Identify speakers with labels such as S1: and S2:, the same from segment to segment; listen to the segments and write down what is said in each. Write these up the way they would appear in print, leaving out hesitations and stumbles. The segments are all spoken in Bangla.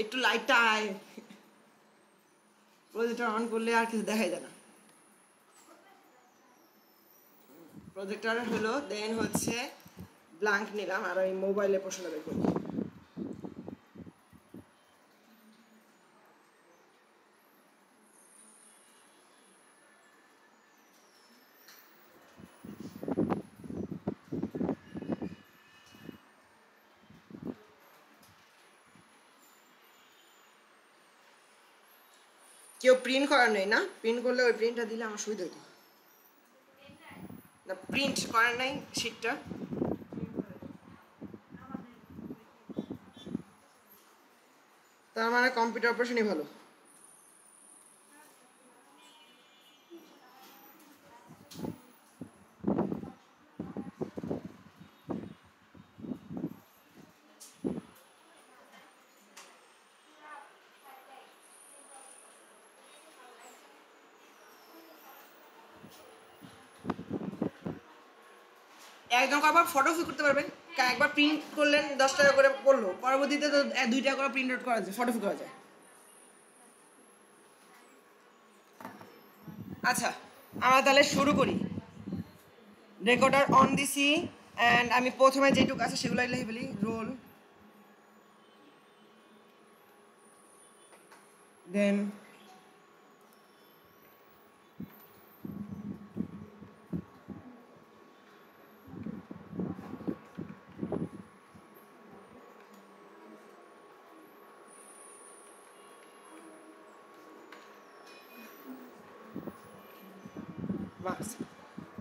S1: একটু লাইটটা আয়, প্রজেক্টর অন করলে আর কিছু দেখাই যায় না। প্রজেক্টর হলো, দেন হচ্ছে ব্ল্যাঙ্ক নিলাম আর ওই মোবাইলে প্রশ্ন বের করি। কেউ প্রিন্ট করার নেই না? প্রিন্ট করলে ওই প্রিন্টটা দিলে আমার সুবিধা হতো না। প্রিন্ট করার নাই শিটটা? তার মানে কম্পিউটার অপারেশনই ভালো। একজন আবার ফটোফি করতে পারবেন, একবার প্রিন্ট করলেন 10 টাকা করে পড়লো, পরবর্তীতে তো 2 টাকা করে প্রিন্ট আউট করা যায়, ফটোফি করা যায়। আচ্ছা, আমরা তাহলে শুরু করি। রেকর্ডার অন দিছি অ্যান্ড আমি প্রথমে যেটুকু আছে সেগুলো লিখে ফেলি। রোল, দেন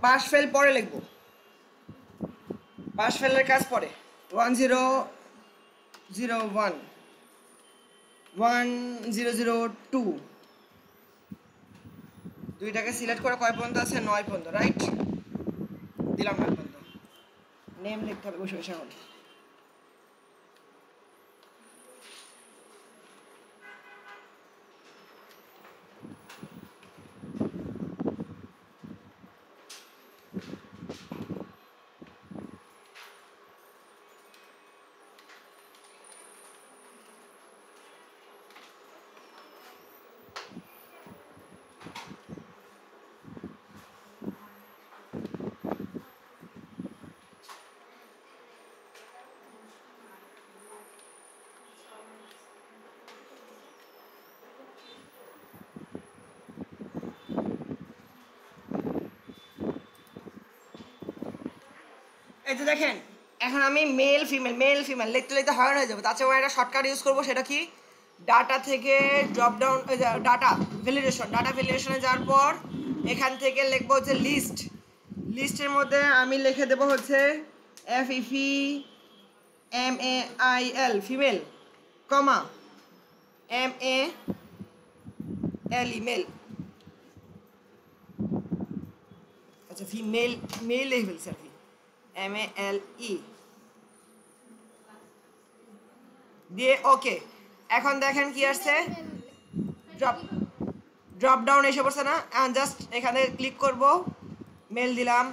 S1: পাস ফেল পরে লিখবো, পাস ফেলের কাজ পরে। 1001 1002 দুইটাকে সিলেক্ট করে কয় পর্যন্ত আছে? 9 পর্যন্ত, রাইট? দিলাম 9 পর্যন্ত। নেম লিখতে হবে বসে বসে। এখন এই যে দেখেন, এখন আমি মেল ফিমেল লিখতে লিখতে হয়রান হয়ে যাবে। তাছাড়া একটা শর্টকাট ইউজ করবো, সেটা কি? ডাটা থেকে ড্রপ ডাউন, ডাটা ভ্যালিডেশনে যাওয়ার পর এখান থেকে লিখবো হচ্ছে লিস্ট। লিস্টের মধ্যে আমি লিখে দেবো হচ্ছে FEMAIL ফিমেল, কমা MALE মেল। আচ্ছা, ফিমেল মেল লিখে ফেলছি আর কি, MALE দিয়ে ওকে। এখন দেখেন কি আসছে, ড্রপ ডাউন এসে পড়ছে না? জাস্ট এখানে ক্লিক করব, মেল দিলাম।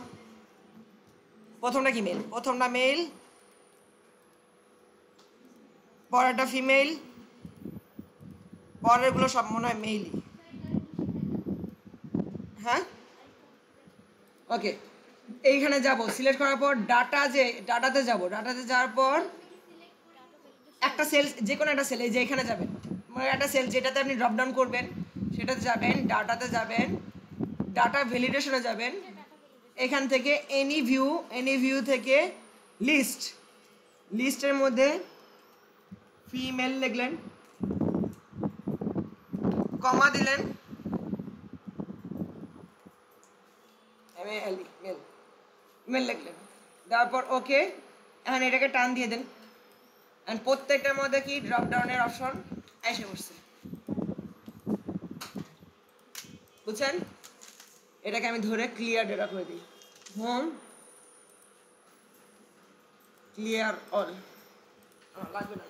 S1: প্রথমটা কি? মেল। প্রথমটা মেল, পরেরটা ফিমেল, পরেরগুলো সব মনে হয় মেইলই। হ্যাঁ, ওকে। এইখানে যাব, সিলেক্ট করার পর ডাটাতে যাব। ডাটাতে যাওয়ার পর একটা সেল, যে কোনো একটা সেল, এই যে এখানে যাবেন, মানে একটা সেল যেটাতে আপনি ড্রপ ডাউন করবেন সেটাতে যাবেন, ডাটাতে যাবেন, ডাটা ভ্যালিডেশনে যাবেন। এখান থেকে এনি ভিউ থেকে লিস্টের মধ্যে ফিমেল লিখলেন, কমা দিলেন, MALE মেল লিখলেন, দেওয়ার পর ওকে। এখন এটাকে টান দিয়ে দেন, এন্ড প্রত্যেকটার মধ্যে কি ড্রপ ডাউনের অপশন এসে পড়ছে, বুঝছেন? এটাকে আমি ধরে ক্লিয়ার ডেটা করে দিই, হোম ক্লিয়ার অল, লাগবে না,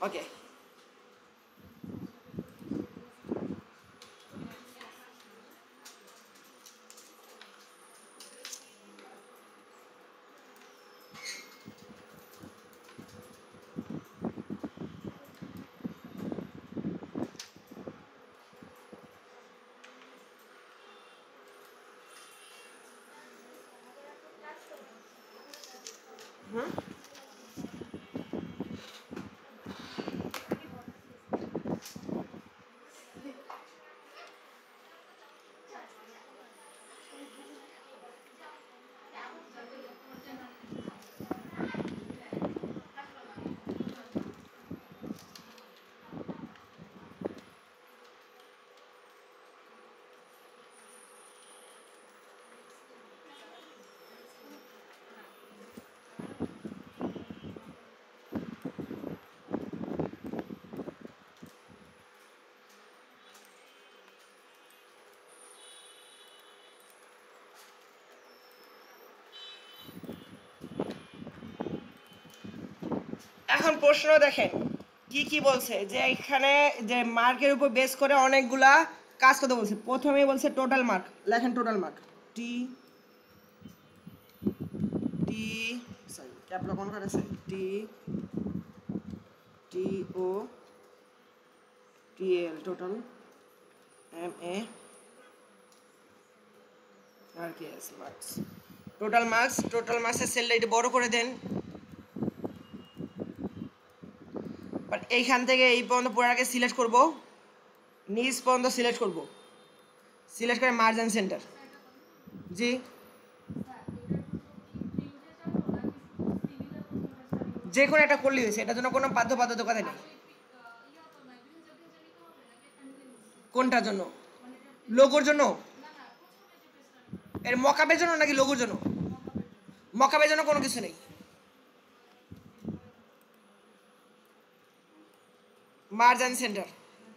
S1: ওকে। হুম এখন প্রশ্ন দেখেন কি কি বলছে, যে এখানে যে মার্কের উপর বেস করে অনেকগুলা কাজ করতে বলছে। প্রথমেই বলছে টোটাল মার্ক, লেখেন টোটাল মার্ক টি টি সরি ক্যাপলা কোন করেছে টি টি ও টি এল টোটাল এম এ আর কি এস মার্কস, টোটাল মার্কসের সেলটা একটু বড় করে দেন। বাট এইখান থেকে এই পর্যন্ত পুরোটাকে সিলেক্ট করব, নিচ পর্যন্ত সিলেক্ট করব, সিলেক্ট করে মার্জিন সেন্টার। জি যে কোনো একটা করলেই হয়েছে, এটার জন্য কোনো বাধ্যবাধকতা নেই। কোনটার জন্য? লোগোর জন্য? এর মকআপের জন্য নাকি লোগোর জন্য? মকআপের জন্য কোনো কিছু নেই। মার্জিন সেন্টার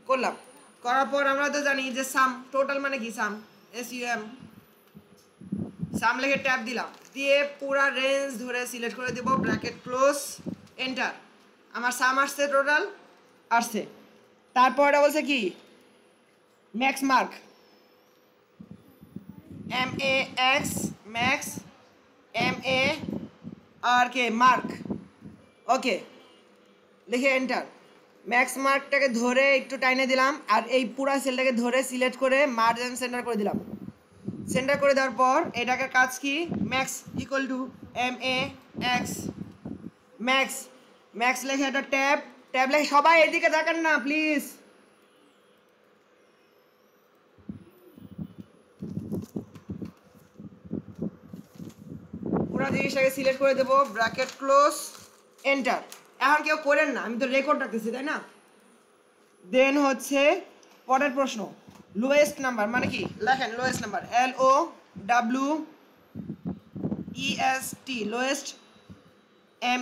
S1: করলাম, করার পর আমরা তো জানি যে সাম, টোটাল মানে কি সাম, SUM, সাম লিখে ট্যাব দিলাম, দিয়ে পুরা রেঞ্জ ধরে সিলেক্ট করে দেব, ব্র্যাকেট ক্লোজ এন্টার। আমার সাম আসছে, টোটাল আসছে। তারপর এটা বলছে কি max mark, MAX max, MARK mark, okay লিখে এন্টার। ম্যাক্স মার্কটাকে ধরে একটু টাইনে দিলাম, আর এই পুরা সেলটাকে ধরে সিলেক্ট করে মার্জিন সেন্টার করে দিলাম। সেন্টার করে দেওয়ার পর এটাকে কাজ কি, max equal to MAX max লেখে একটা ট্যাব লেখে, সবাই এদিকে তাকান না প্লিজ। পুরো জিনিসটাকে সিলেক্ট করে দেবো, ব্র্যাকেট ক্লোজ এন্টার। এখন কেউ করেন না, আমি তো রেকর্ড রাখতেছি তাই না। দেন হচ্ছে পরের প্রশ্ন, লোয়েস্ট নাম্বার মানে কি, লেখেন lowest number, LOWEST lowest,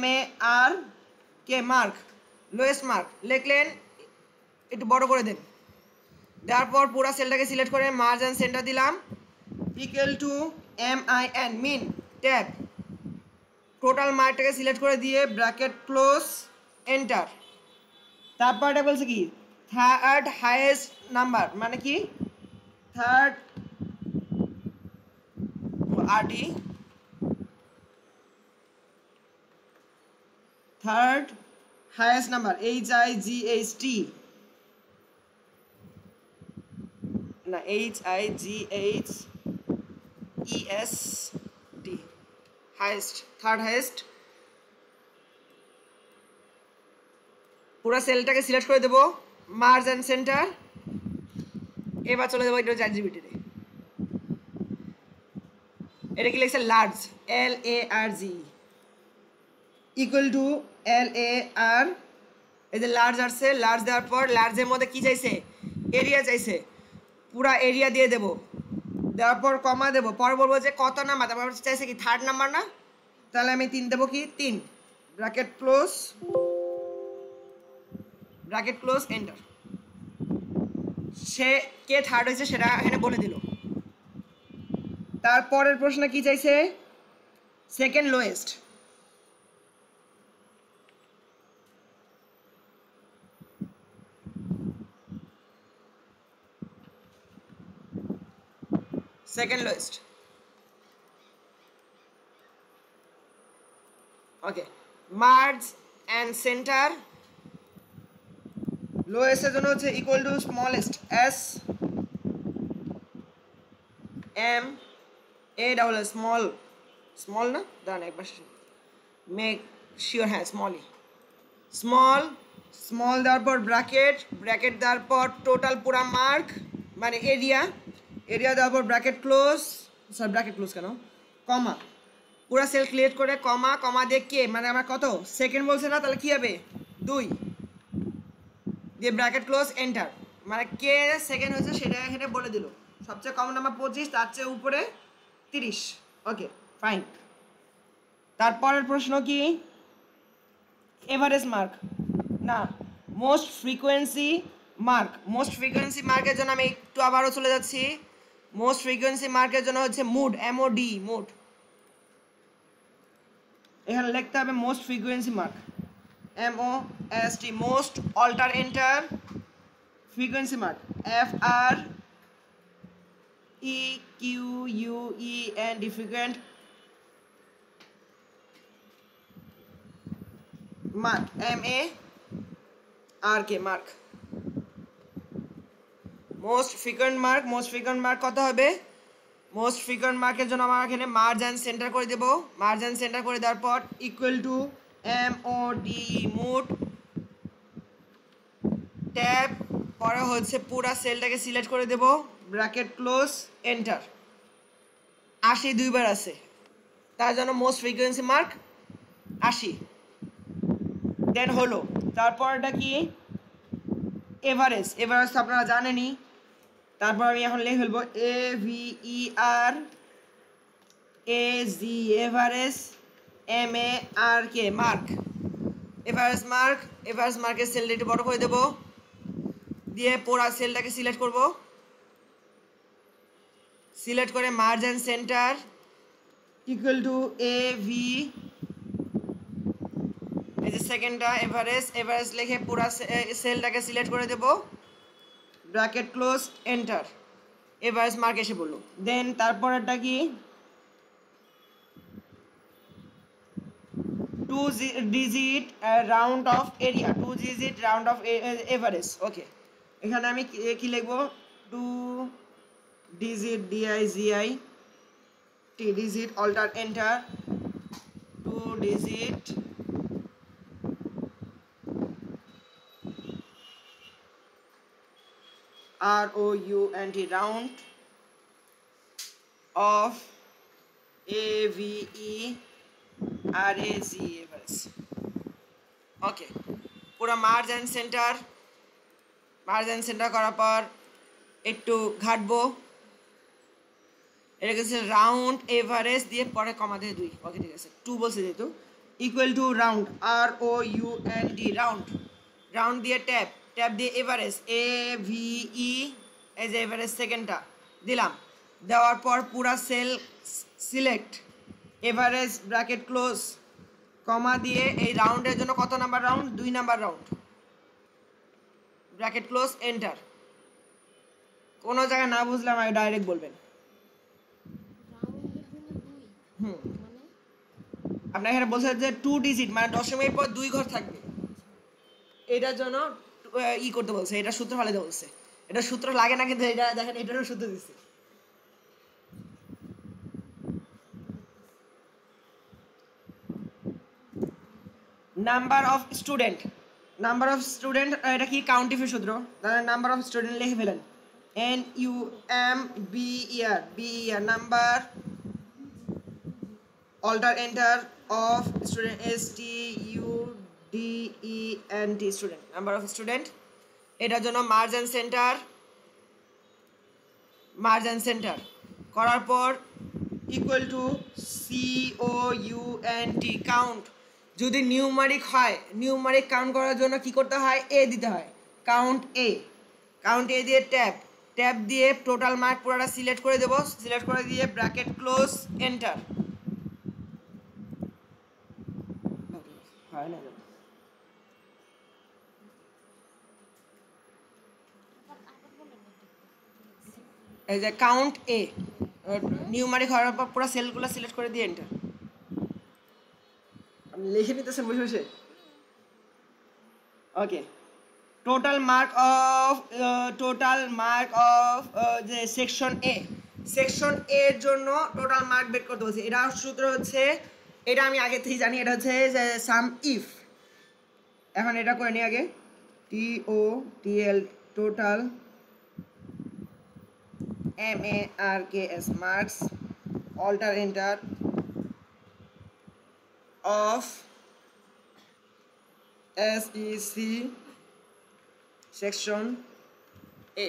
S1: MARK mark, lowest mark লিখলেন, একটু বড় করে দেন। দেওয়ার পর পুরো সেলটাকে সিলেক্ট করে মার্জিন সেন্টার দিলাম, equal to MIN min tab, total মার্কটাকে সিলেক্ট করে দিয়ে ব্র্যাকেট ক্লোজ এন্টার। তারপর এটা বলছে কি থার্ড হাইয়েস্ট নাম্বার মানে কি, third RD third highest number, HIGHT না HIGHEST হাইয়েস্ট, থার্ড হাইয়েস্ট। পুরো সেলটাকে সিলেক্ট করে দেবো, মার্জিন সেন্টার। এবার চলে যাবো এটা ChatGPT তে, এটা কি লিখছে large, LARG equal to LAR, এই যে লার্জ আসছে, লার্জ দেওয়ার পর লার্জের মধ্যে কি চাইছে, এরিয়া চাইছে, পুরা এরিয়া দিয়ে দেবো, দেওয়ার পর কমা দেবো, পর বলবো যে কত নাম্বার, তারপর চাইছে কি থার্ড নাম্বার না, তাহলে আমি 3 দেবো, কি 3, ব্র্যাকেট ক্লোজ এন্টার। সে কে থার্ড হয়েছে সেটা এখানে বলে দিল। তারপরের প্রশ্ন কি চাইছে, second lowest, second lowest, okay merge and center. লোয়েস্টের জন্য হচ্ছে equal to smallest, SMALL, small না দাঁড়ান একবার, মেক শিওর, হ্যাঁ স্মলই, স্মল, স্মল দেওয়ার পর ব্র্যাকেট, ব্র্যাকেট দেওয়ার পর টোটাল পুরা মার্ক মানে এরিয়া, এরিয়া দেওয়ার পর bracket close, sir bracket close কেন, কমা, পুরা সেল ক্লিয়ার করে কমা, কমা দিয়ে কে মানে আমার কত সেকেন্ড বলছে না, তাহলে কী হবে 2 দিয়ে ব্র্যাকেট ক্লোজ এন্টার, মানে কে সেকেন্ড হয়েছে সেটা এখানে বলে দিল, সবচেয়ে কম নাম্বার 25, তার চেয়ে উপরে 30। Okay fine. তারপরের প্রশ্ন কি, এভারেজ মার্ক না, most frequency mark. Most frequency মার্কের জন্য আমি একটু আবারও চলে যাচ্ছি, মোস্ট ফ্রিকোয়েন্সি মার্কের জন্য হচ্ছে মুড, MOD, মুড, এখানে লিখতে হবে most frequency mark, MOST, most, alter enter, frequency mark, FREQUENT, frequent mark, MARK, mark, most frequent mark. Most frequent mark কত হবে, মোস্ট ফ্রিকোয়েন্ট মার্কের জন্য আমরা এখানে মার্জ অ্যান্ড সেন্টার করে দেবো, মার্জ অ্যান্ড সেন্টার করে দেওয়ার পর equal to MODE, mode, tab, পরে হচ্ছে পুরা সেলটাকে সিলেক্ট করে দেব, ব্র্যাকেট ক্লোজ এন্টার, 80 দুইবার আছে, তার জন্য মোস্ট ফ্রিকোয়েন্সি মার্ক 80। দেন হলো, তারপরটা কি এভারেজ, এভারেজ তো আপনারা জানেনই, তারপর আমি এখন লিখে ফেলবো AVERAGE, average, MARK, mark, average mark, average মার্কের সেলটা একটু বড় করে দেবো, দিয়ে পুরা সেলটাকে সিলেক্ট করব, সিলেক্ট করে merge and centre equal to AV, এই যে সেকেন্ডটা এভারেজ, এভারেজ লিখে পুরা সেলটাকে সিলেক্ট করে দেব, bracket close enter, average mark এসে বললো। দেন তারপরেরটা কি 2 digit round off area, 2 digit round off average. Okay, এখানে আমি কি লিখবো 2 digit DIGI T digit alter enter, 2 digit ROUND round off AVERAGE average. Okay, পুরো merge and centre, merge and centre করার পর একটু ঘাটবো, এটা হচ্ছে রাউন্ড এভারেজ দিয়ে পরে কমা দিয়ে 2। ওকে ঠিক আছে, 2 বলছে যেহেতু, equal to round ROUND, round, round দিয়ে ট্যাব, ট্যাব দিয়ে এভারেজ AVE, এই যে এভারেজ সেকেন্ডটা দিলাম, দেওয়ার পর পুরা cell select, average bracket close, comma দিয়ে এই রাউন্ডের জন্য কত number round, 2 number round, bracket close enter. কোনো জায়গায় না বুঝলে আমাকে ডাইরেক্ট বলবেন। আপনার এখানে বলছে যে 2 ডিজিট মানে দশমিকের পর 2 ঘর থাকবে, এটার জন্য করতে বলছে, এটা সূত্র ফালাতে বলছে, এটা সূত্র লাগে না কিন্তু এটা দেখেন এটারও সূত্র দিচ্ছে। Number of student, number of student এটা কি কাউন্টিফের সূত্র, তাহলে নাম্বার অফ স্টুডেন্ট লিখে ফেলেন NUMBER, number alter enter of student STUDENT, student, number of student. এটার জন্য merge and centre, merge and centre করার পর ইকুয়াল টু COUNT, কাউন্ট। যদি নিউমারিক হয়, নিউমারিক কাউন্ট করার জন্য কি করতে হয়, A দিতে হয়, কাউন্ট A, কাউন্ট A দিয়ে ট্যাব, ট্যাব দিয়ে টোটাল মার্ক পুরোটা সিলেক্ট করে দেবো, সিলেক্ট করে দিয়ে ব্র্যাকেট ক্লোজ এন্টার। হয় না, এই যে কাউন্ট A, নিউমারিক হওয়ার পর পুরো সেলগুলো সিলেক্ট করে দিয়ে এন্টার। আপনি লিখে নিতেছেন বসে বসে। ওকে, টোটাল মার্ক অফ যে সেকশন A, সেকশন A এর জন্য টোটাল মার্ক বের করতে বলছে, এটা সূত্র হচ্ছে এটা আমি আগে থেকেই জানি, এটা হচ্ছে সাম ইফ। এখন এটা করে নিই আগে, TOTL total MARKS marks alter enter of SEC section A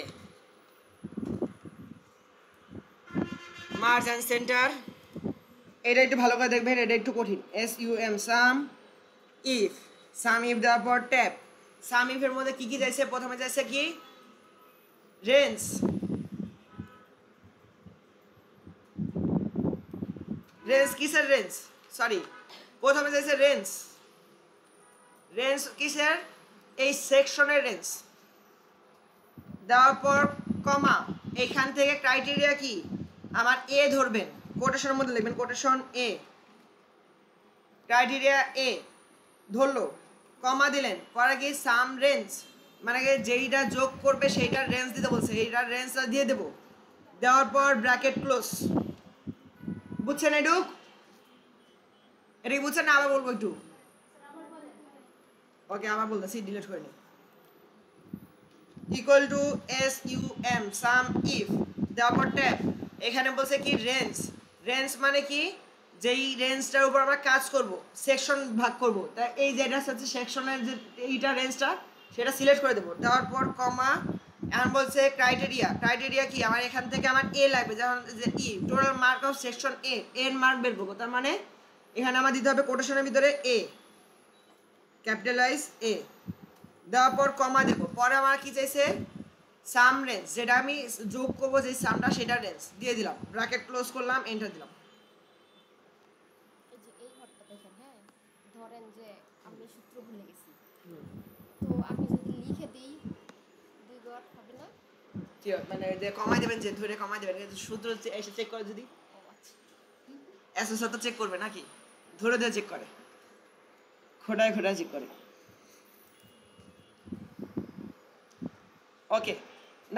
S1: marks and centre. এটা একটু ভালো করে দেখবেন, এটা একটু কঠিন। SUM sum if, sum if দেওয়ার পর ট্যাপ। সাম ইফের মধ্যে কি কি যাইছে? প্রথমে যাইছে কি রেঞ্জ, রেঞ্জ কিসের রেঞ্জ? সরি, প্রথমে যাইছে রেঞ্জ, রেঞ্জ কিসের? এই সেকশনের রেঞ্জ দেওয়ার পর কমা, এখান থেকে ক্রাইটেরিয়া কি আমার এ ধরবেন, কোটেশনের মধ্যে লিখবেন কোটেশন এ, ক্রাইটেরিয়া এ ধরলো, কমা দিলেন, পরে কি সাম রেঞ্জ, মানে যেইটা যোগ করবে সেইটার রেঞ্জ দিতে বলছে, এইটার রেঞ্জটা দিয়ে দেবো, দেওয়ার পর ব্র্যাকেট ক্লোজ। বুঝছেন এটুক? এটা কি বুঝছেন না আবার বলবো একটু? ওকে, আবার বলতেছি, ডিলিট করে নি। Equal to SUM sum if দেওয়ার পর ট্যাব, এখানে বলছে কি রেঞ্জ, রেঞ্জ মানে কি যেই রেঞ্জটার উপর আমরা কাজ করব, সেকশন ভাগ করব, তাই এই যে এটা হচ্ছে সেকশনের যে এইটা রেঞ্জটা, সেটা সিলেক্ট করে দেবো, দেওয়ার পর কমা। এখন বলছে ক্রাইটেরিয়া, ক্রাইটেরিয়া কি আমার এখান থেকে আমার এ লাগবে, যেমন যে ই টোটাল মার্ক অফ সেকশন এ, এর মার্ক বের করবো, তার মানে এখানে আমার দিতে হবে কোটেশনের ভিতরে এ, ক্যাপিটালাইজ এ, দেওয়ার পর কমা দেবো, পরে আমার কি চাইছে সাম রেঞ্জ, যেটা আমি যোগ করবো যে সামটা সেটা রেঞ্জ দিয়ে দিলাম, ব্র্যাকেট ক্লোজ করলাম, এন্টার দিলাম।
S2: এই যে এই ঘরটা দেখেন, হ্যাঁ ধরেন যে আমি সূত্র ভুলে গেছি, তো আমি যদি লিখে দিই 2 ঘর হবে না?
S1: মানে যে কমাই দেবেন, যে ধরে কমাই দেবেন, কিন্তু সূত্র এসে চেক করে, যদি
S2: ও আচ্ছা,
S1: এসএসআর তো চেক করবে নাকি, ধরে দিয়ে চেক করে, খোটায় খোটায় চেক করে। ওকে,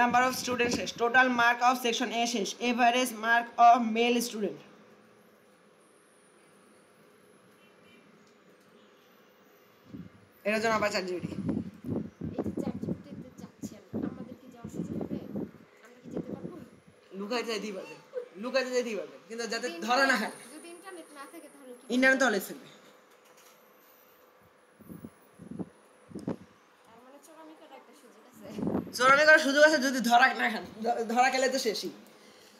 S1: নাম্বার অফ স্টুডেন্ট শেষ, total mark of section A শেষ, average mark of male student. এটার জন্য আবার ChatGPT।
S2: এই যে চ্যাটজিপিটিতে যাচ্ছেন, আমাদের কি যাওয়ার সুযোগ হবে? আমরা কি যেতে পারবো?
S1: লুকাইতে যেতেই পারবেন, লুকাইতে যেতেই পারবেন, কিন্তু যাতে ধরা না খায়।
S2: যদি ইন্টারনেট না থাকে তাহলে কি
S1: ইন্টারনেট তো ফেলবে।
S2: তার মানে চোরামি করার একটা সুযোগ আছে।
S1: চোরামি করার সুযোগ আছে যদি ধরা না খান, ধরা খেলে তো শেষই,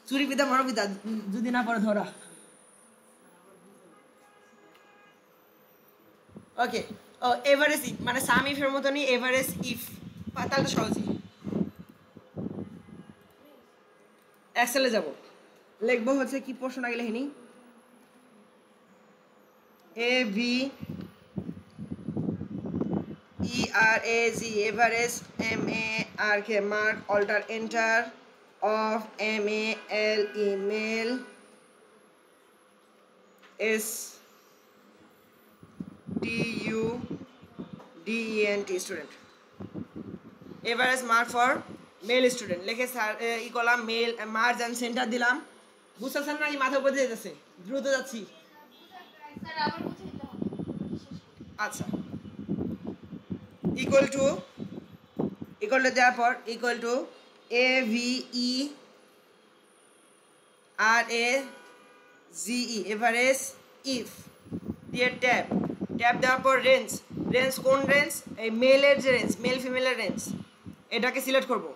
S1: চুরি পিতা মরো পিতা, যদি না পড়ে ধরা। ওকে, ও এভারেজ ইফ মানে সাম ইফের মতনই এভারেজ ইফ, তাহলে তো সহজই। এক্সেলে যাব, লিখবো হচ্ছে কি প্রশ্ন আগে লিখিনি, AVERAG average MARK mark alter enter of MALE male STUDENT student, average mark for male student লিখে স্যার ই করলাম, মেল মার্জ অ্যান্ড সেন্টার দিলাম। বুঝতেছেন না? মাথা উপর দিয়ে যেতেছে, দ্রুত যাচ্ছি। আচ্ছা, ইকুয়াল টু দেওয়ার পর equal two AVERAGE average if দিয়ে ট্যাব, ট্যাব দেওয়ার পর রেঞ্জ, রেঞ্জ কোন রেঞ্জ? এই মেলের যে রেঞ্জ, মেল ফিমেলের রেঞ্জ, এটাকে সিলেক্ট করব,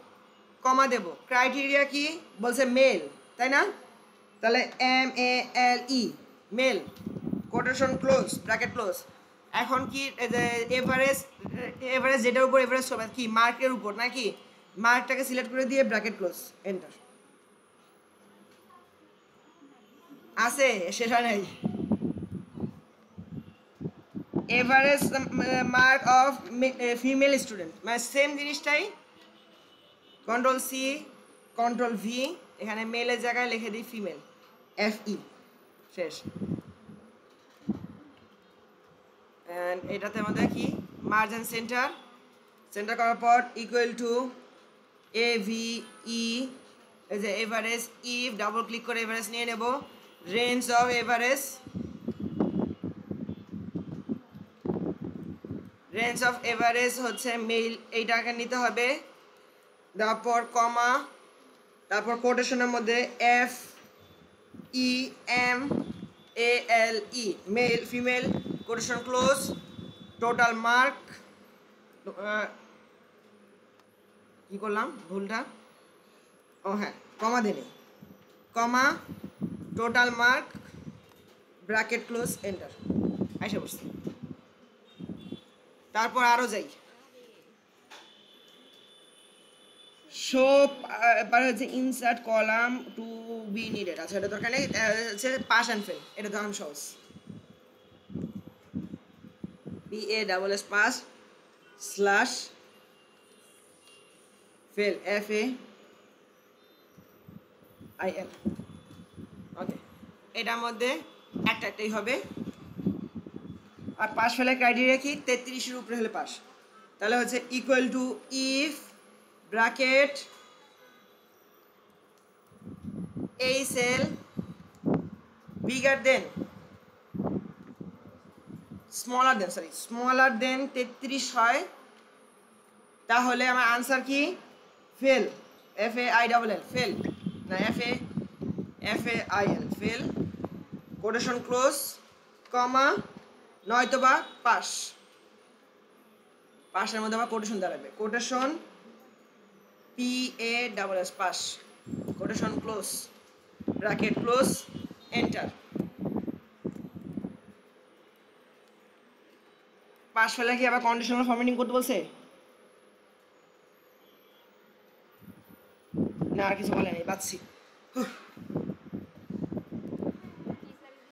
S1: কমা দেব, ক্রাইটেরিয়া কি বলছে মেল, তাই না? তাহলে MALE male, quotation close, bracket close. এখন কি এভারেজ, এভারেজ যেটার উপর এভারেজ হবে কি মার্কের উপর নাকি, মার্কটাকে সিলেক্ট করে দিয়ে ব্র্যাকেট ক্লোজ, এন্টার। আছে, শেষ হয় নাই। Average mark of female student, মানে সেম জিনিসটাই, CTRL-C CTRL-V, এখানে মেলের জায়গায় লিখে দিই ফিমেল, FE, শেষ। অ্যান্ড এটাতে আমাদের কি মার্জ অ্যান্ড সেন্টার, সেন্টার করার পর ইকুয়াল টু AVE, এই যে এভারেজ ইফ, ডাবল ক্লিক করে এভারেজ নিয়ে নেব, range of average range of average হচ্ছে মেল, এইটাকে নিতে হবে, তারপর কমা, তারপর কোটেশনের মধ্যে F E M A L E, male female, quotation close, total mark, কি করলাম ভুলটা, ও হ্যাঁ কমা দেনি, comma, total mark, bracket close, enter, আইসা বসছি। তারপর আরও যাই, শো, এবার হচ্ছে insert column to be needed, আচ্ছা এটা দরকার নেই, হচ্ছে পাস অ্যান্ড ফেল, এটা ধরুন সহজ, PASS pass slash fail FAIL, ওকে, এটার মধ্যে একটাই হবে। আর পাস ফেলের ক্রাইটেরিয়া কি, 33-এর উপরে হলে পাস, তাহলে হচ্ছে ইকুয়াল টু ইফ ব্র্যাকেট এই cell bigger then smaller then 33 হয়, তাহলে আমার আনসার কি ফেল, FAIL ফেল, না FAIL fail, quotation close, comma, নয়তোবা পাস, পাসের মধ্যে আমার কোটেশন দাঁড়াবে, quotation PASS pass, quotation close, bracket close, enter. Pass ফেলে কি আবার কন্ডিশনাল ফরম্যাটিং করতে বলছে, না আর কিছু বলে নেই, পাচ্ছি।